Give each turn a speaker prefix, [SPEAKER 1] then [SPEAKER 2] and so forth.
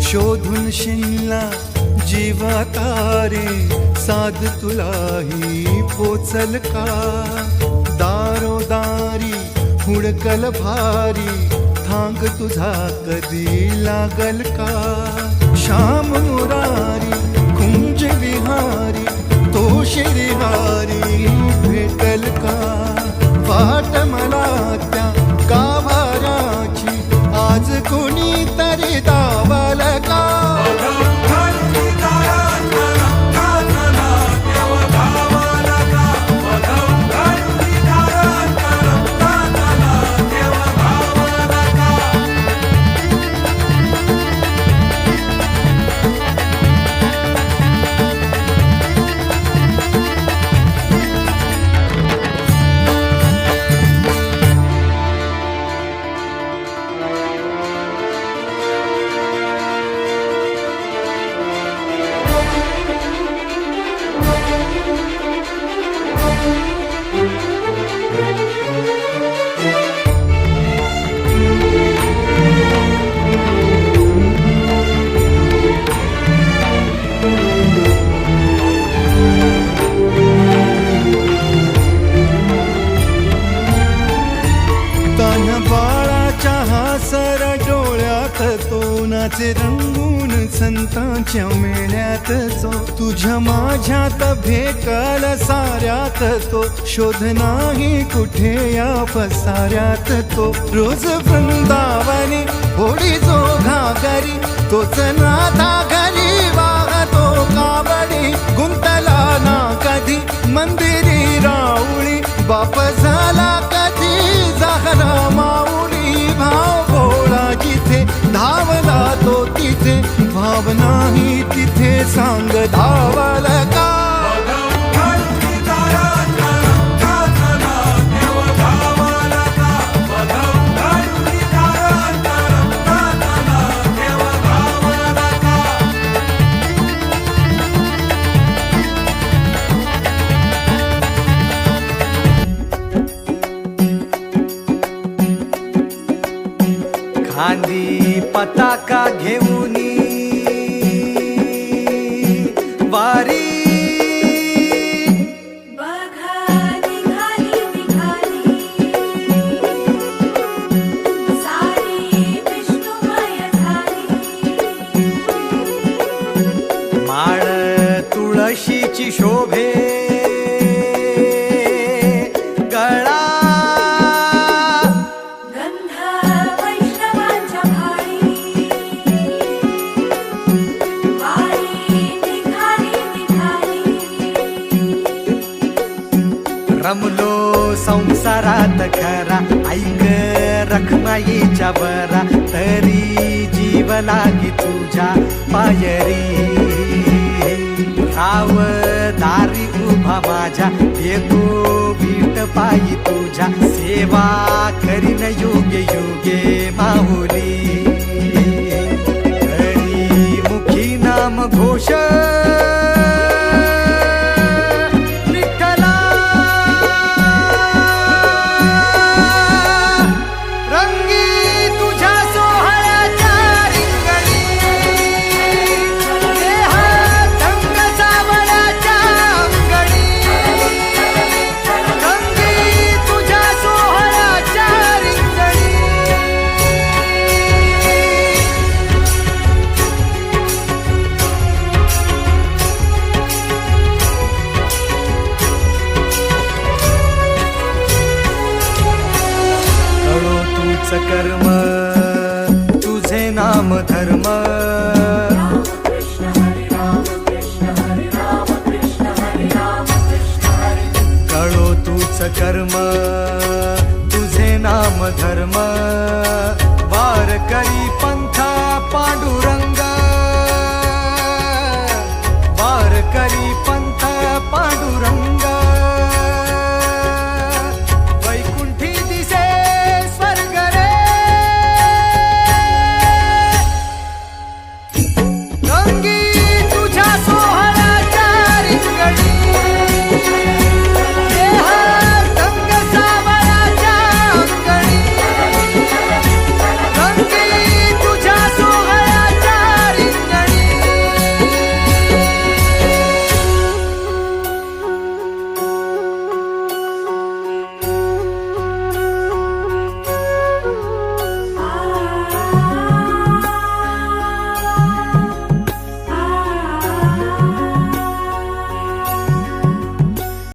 [SPEAKER 1] शोधून शिनला जीवा तारे, साध तुलाही पोचल का? दारोदारी हुडकल भारी, थांग तुझा कधी लागल का? श्याम मुरारी कुंज विहारी, तो श्रीहारी भेटल का? वाट मला त्या गाभाराची, आज कोणी तरी दावाल का? सर डोळ्यात तो नाचे रंगून संतांच्या मेळ्यात जो, तुझ्या माझ्यात भेटल साऱ्यात तो, शोध नाही कुठे या पसाऱ्यात तो. रोज वृंदावनी होडी जो घागरी, तोच नाथा घरी वाहतो कावडी. गुंतला ना कधी मंदिरी राऊळी, बाप झाला कधी जाहरा माऊली. भाव भोळा जिथे धावला तो तिथे, भाव नाही तिथे सांग धावल का?
[SPEAKER 2] खांदी पताका घेऊनी वारी,
[SPEAKER 3] बघा निघाली निघाली, सारी विष्णुमय झाली.
[SPEAKER 2] माळ तुळशीची शोभे, रमलो संसारात खरा, ऐक रखमाईच्या बरा. तरी जीव लागी तुझ्या पायरी, राव दारी उभा माझ्या, येतो बीट पायी तुझ्या. सेवा करीन योग्य योगे माहुली, हरी मुखी नाम घोष. कर्म तुझे नाम धर्म,
[SPEAKER 3] राम कृष्ण हरे राम कृष्ण हरे राम कृष्ण हरे राम कृष्ण हरे.
[SPEAKER 2] कळो तूच कर्म तुझे नाम धर्म, वार करी